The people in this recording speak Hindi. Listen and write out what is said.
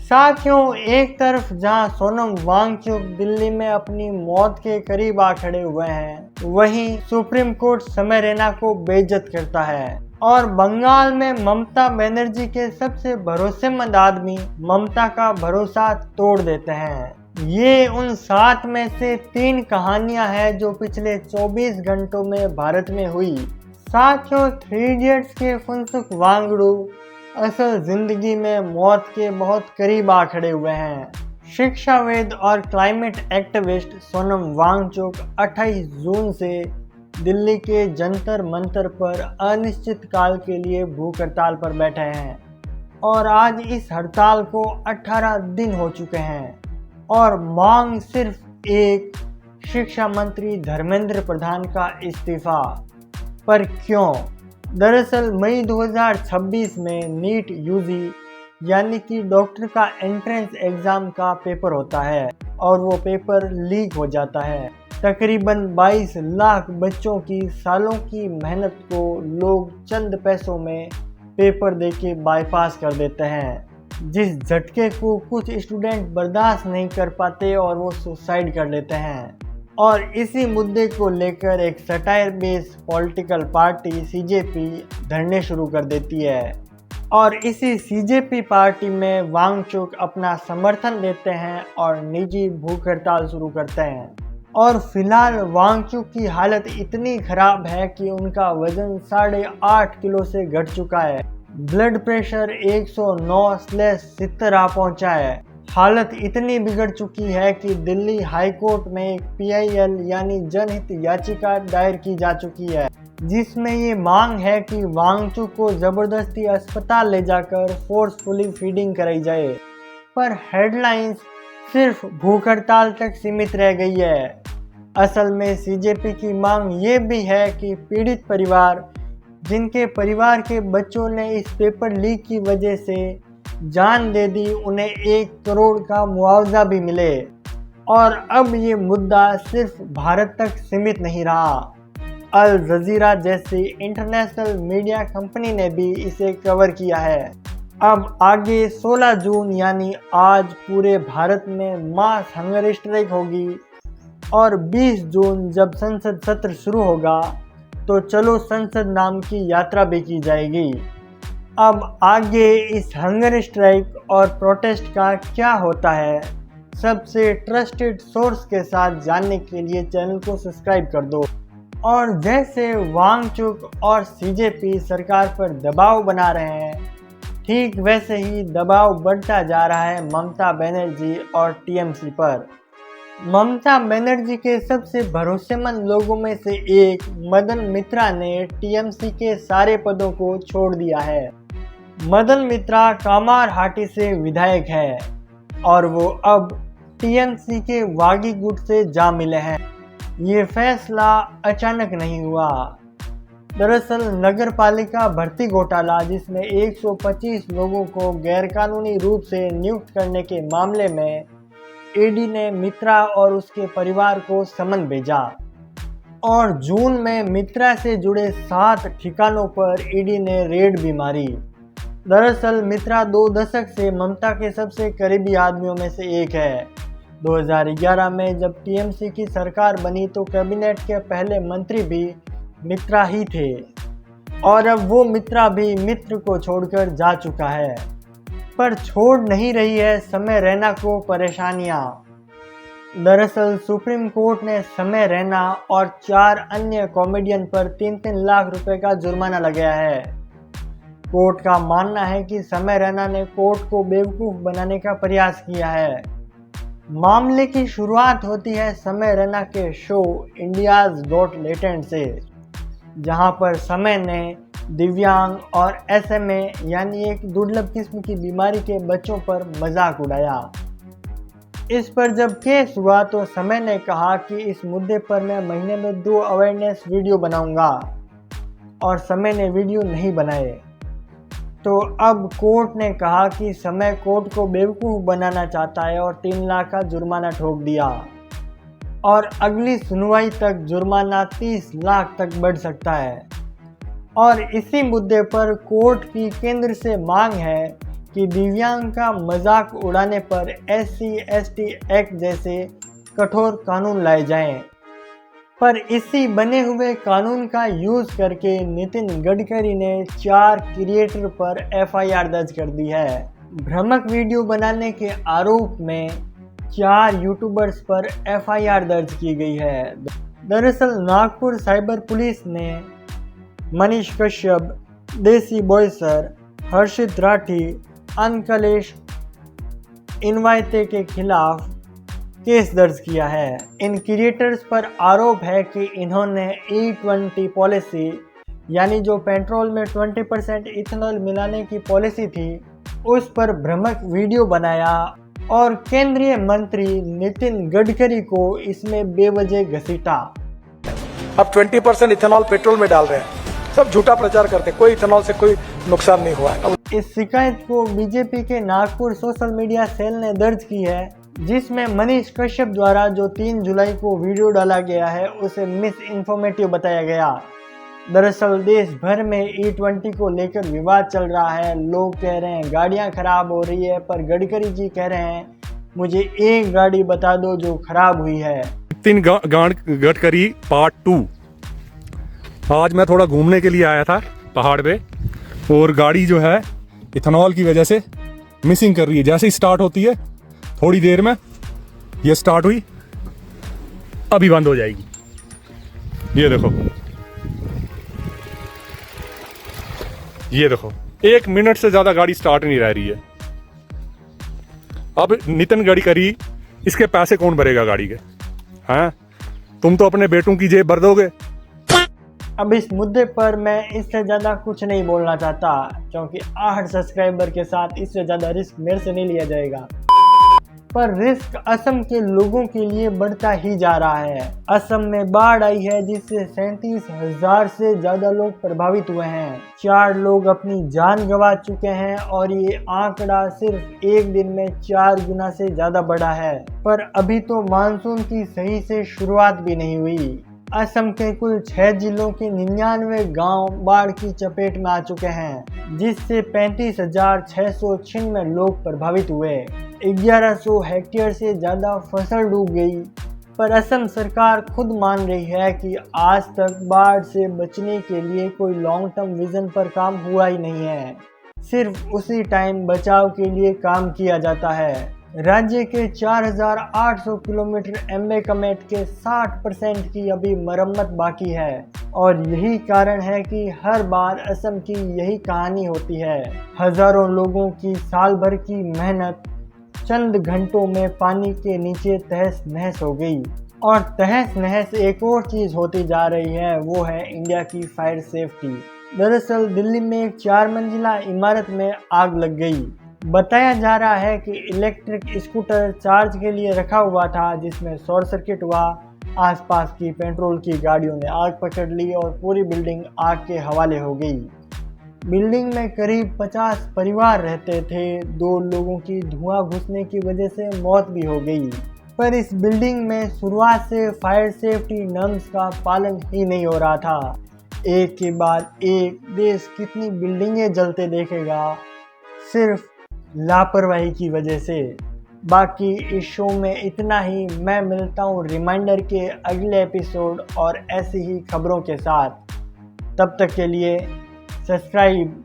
साथियों, एक तरफ जहां सोनम वांगचुक दिल्ली में अपनी मौत के करीब आ खड़े हुए हैं, वहीं सुप्रीम कोर्ट समय रैना को बेइज्जत करता है और बंगाल में ममता बनर्जी के सबसे भरोसेमंद आदमी ममता का भरोसा तोड़ देते हैं। ये उन 7 में से 3 कहानियां हैं जो पिछले 24 घंटों में भारत में हुई। साथियों, 3 इडियट्स के फुनसुक वांगडू असल जिंदगी में मौत के बहुत करीब आ खड़े हुए हैं। शिक्षाविद और क्लाइमेट एक्टिविस्ट सोनम वांगचुक 28 जून से दिल्ली के जंतर मंतर पर अनिश्चित काल के लिए भूख हड़ताल पर बैठे हैं और आज इस हड़ताल को 18 दिन हो चुके हैं और मांग सिर्फ एक, शिक्षा मंत्री धर्मेंद्र प्रधान का इस्तीफा। पर क्यों? दरअसल मई 2026 में नीट यूजी यानी कि डॉक्टर का एंट्रेंस एग्ज़ाम का पेपर होता है और वो पेपर लीक हो जाता है। तकरीबन 22 लाख बच्चों की सालों की मेहनत को लोग चंद पैसों में पेपर देके बाईपास कर देते हैं, जिस झटके को कुछ स्टूडेंट बर्दाश्त नहीं कर पाते और वो सुसाइड कर लेते हैं। और इसी मुद्दे को लेकर एक satire based political party CJP धरने शुरू कर देती है और इसी सीजेपी पार्टी में वांगचुक अपना समर्थन देते हैं और निजी भूख हड़ताल शुरू करते हैं। और फिलहाल वांगचुक की हालत इतनी खराब है कि उनका वजन 8.5 किलो से घट चुका है। ब्लड प्रेशर 109/70 आ पहुंचा है। हालत इतनी बिगड़ चुकी है कि दिल्ली हाई कोर्ट में एक PIL यानी जनहित याचिका दायर की जा चुकी है, जिसमें ये मांग है कि वांगचुक को जबरदस्ती अस्पताल ले जाकर फोर्सफुली फीडिंग कराई जाए। पर हेडलाइंस सिर्फ भूख हड़ताल तक सीमित रह गई है। असल में सीजेपी की मांग ये भी है कि पीड़ित परिवार, जिनके परिवार के बच्चों ने इस पेपर लीक की वजह से जान दे दी, उन्हें 1 करोड़ का मुआवजा भी मिले। और अब ये मुद्दा सिर्फ भारत तक सीमित नहीं रहा। अल जजीरा जैसी इंटरनेशनल मीडिया कंपनी ने भी इसे कवर किया है। अब आगे 16 जून यानी आज पूरे भारत में मास हंगर स्ट्राइक होगी और 20 जून जब संसद सत्र शुरू होगा तो चलो संसद नाम की यात्रा भी की जाएगी। अब आगे इस हंगर स्ट्राइक और प्रोटेस्ट का क्या होता है, सबसे ट्रस्टेड सोर्स के साथ जानने के लिए चैनल को सब्सक्राइब कर दो। और जैसे वांगचुक और सीजेपी सरकार पर दबाव बना रहे हैं, ठीक वैसे ही दबाव बढ़ता जा रहा है ममता बनर्जी और टीएमसी पर। ममता बनर्जी के सबसे भरोसेमंद लोगों में से एक मदन मित्रा ने टीएमसी के सारे पदों को छोड़ दिया है। मदन मित्रा कामारहाटी से विधायक है और वो अब टीएमसी के वागी गुट से जा मिले हैं। ये फैसला अचानक नहीं हुआ। दरअसल नगर पालिका भर्ती घोटाला, जिसमें 125 लोगों को गैरकानूनी रूप से नियुक्त करने के मामले में ईडी ने मित्रा और उसके परिवार को समन भेजा और जून में मित्रा से जुड़े 7 ठिकानों पर ईडी ने रेड भी मारी। दरअसल मित्रा 2 दशक से ममता के सबसे करीबी आदमियों में से एक है। 2011 में जब टीएमसी की सरकार बनी तो कैबिनेट के पहले मंत्री भी मित्रा ही थे और अब वो मित्रा भी मित्र को छोड़कर जा चुका है। पर छोड़ नहीं रही है समय रैना को परेशानियां। दरअसल सुप्रीम कोर्ट ने समय रैना और 4 अन्य कॉमेडियन पर 3-3 लाख रुपए का जुर्माना लगाया है। कोर्ट का मानना है कि समय रैना ने कोर्ट को बेवकूफ़ बनाने का प्रयास किया है। मामले की शुरुआत होती है समय रैना के शो इंडियाज़ गॉट टैलेंट से, जहां पर समय ने दिव्यांग और SMA यानी एक दुर्लभ किस्म की बीमारी के बच्चों पर मजाक उड़ाया। इस पर जब केस हुआ तो समय ने कहा कि इस मुद्दे पर मैं महीने में 2 अवेयरनेस वीडियो बनाऊंगा और समय ने वीडियो नहीं बनाए। तो अब कोर्ट ने कहा कि समय कोर्ट को बेवकूफ़ बनाना चाहता है और 3 लाख का जुर्माना ठोक दिया और अगली सुनवाई तक जुर्माना 30 लाख तक बढ़ सकता है। और इसी मुद्दे पर कोर्ट की केंद्र से मांग है कि दिव्यांग का मजाक उड़ाने पर SC/ST एक्ट जैसे कठोर कानून लाए जाएं। पर इसी बने हुए कानून का यूज करके नितिन गडकरी ने 4 क्रिएटर पर FIR दर्ज कर दी है। भ्रामक वीडियो बनाने के आरोप में 4 यूट्यूबर्स पर FIR दर्ज की गई है। दरअसल नागपुर साइबर पुलिस ने मनीष कश्यप, देसी बॉयसर, हर्षित राठी, अनकलेश इनवाइते के खिलाफ केस दर्ज किया है। इन क्रिएटर्स पर आरोप है कि इन्होंने E20 पॉलिसी यानी जो पेट्रोल में 20% इथेनॉल मिलाने की पॉलिसी थी उस पर भ्रामक वीडियो बनाया और केंद्रीय मंत्री नितिन गडकरी को इसमें बेवजह घसीटा। अब 20% इथेनॉल पेट्रोल में डाल रहे हैं, सब झूठा प्रचार करते हैं, कोई इथेनॉल से कोई नुकसान नहीं हुआ है। इस शिकायत को बीजेपी के नागपुर सोशल मीडिया सेल ने दर्ज की है, जिसमें मनीष कश्यप द्वारा जो 3 जुलाई को वीडियो डाला गया है उसे मिस इन्फॉर्मेटिव बताया गया। दरअसल देश भर में E20 को लेकर विवाद चल रहा है। लोग कह रहे हैं गाड़ियां खराब हो रही है, पर गडकरी जी कह रहे हैं मुझे एक गाड़ी बता दो जो खराब हुई है। नितिन गडकरी पार्ट 2। आज मैं थोड़ा घूमने के लिए आया था पहाड़ पे और गाड़ी जो है इथेनॉल की वजह से मिसिंग कर रही है। जैसे ही स्टार्ट होती है थोड़ी देर में ये स्टार्ट हुई, अभी बंद हो जाएगी। ये देखो, ये देखो, 1 मिनट से ज्यादा गाड़ी स्टार्ट नहीं रह रही है। अब नितिन गडकरी, इसके पैसे कौन भरेगा गाड़ी के? हैं? तुम तो अपने बेटों की जेब भर दोगे। अब इस मुद्दे पर मैं इससे ज़्यादा कुछ नहीं बोलना चाहता, क्योंकि 8 सब्सक्राइबर के साथ इससे ज़्यादा रिस्क मेरे से नहीं लिया जाएगा। पर रिस्क असम के लोगों के लिए बढ़ता ही जा रहा है। असम में बाढ़ आई है जिससे 37,000 से ज़्यादा लोग प्रभावित हुए हैं। 4 लोग अपनी जान गंवा चुके हैं और ये आंकड़ा सिर्फ एक दिन में 4 गुना से ज़्यादा बढ़ा है। पर अभी तो मानसून की सही से शुरुआत भी नहीं हुई। असम के कुल 6 जिलों के 99 गांव बाढ़ की चपेट में आ चुके हैं, जिससे 35,696 लोग प्रभावित हुए। 1100 हेक्टेयर से ज़्यादा फसल डूब गई। पर असम सरकार खुद मान रही है कि आज तक बाढ़ से बचने के लिए कोई लॉन्ग टर्म विजन पर काम हुआ ही नहीं है। सिर्फ उसी टाइम बचाव के लिए काम किया जाता है। राज्य के 4,800 किलोमीटर एम्बेकमेट के 60% की अभी मरम्मत बाकी है और यही कारण है कि हर बार असम की यही कहानी होती है। हजारों लोगों की साल भर की मेहनत चंद घंटों में पानी के नीचे तहस नहस हो गई। और तहस नहस एक और चीज़ होती जा रही है, वो है इंडिया की फायर सेफ्टी। दरअसल दिल्ली में एक 4 मंजिला इमारत में आग लग गई। बताया जा रहा है कि इलेक्ट्रिक स्कूटर चार्ज के लिए रखा हुआ था, जिसमें शॉर्ट सर्किट हुआ। आसपास की पेट्रोल की गाड़ियों ने आग पकड़ ली और पूरी बिल्डिंग आग के हवाले हो गई। बिल्डिंग में करीब 50 परिवार रहते थे। 2 लोगों की धुआं घुसने की वजह से मौत भी हो गई। पर इस बिल्डिंग में शुरुआत से फायर सेफ्टी नॉर्म्स का पालन ही नहीं हो रहा था। एक के बाद एक देश कितनी बिल्डिंगें जलते देखेगा, सिर्फ लापरवाही की वजह से। बाकी इस शो में इतना ही। मैं मिलता हूँ रिमाइंडर के अगले एपिसोड और ऐसी ही खबरों के साथ। तब तक के लिए सब्सक्राइब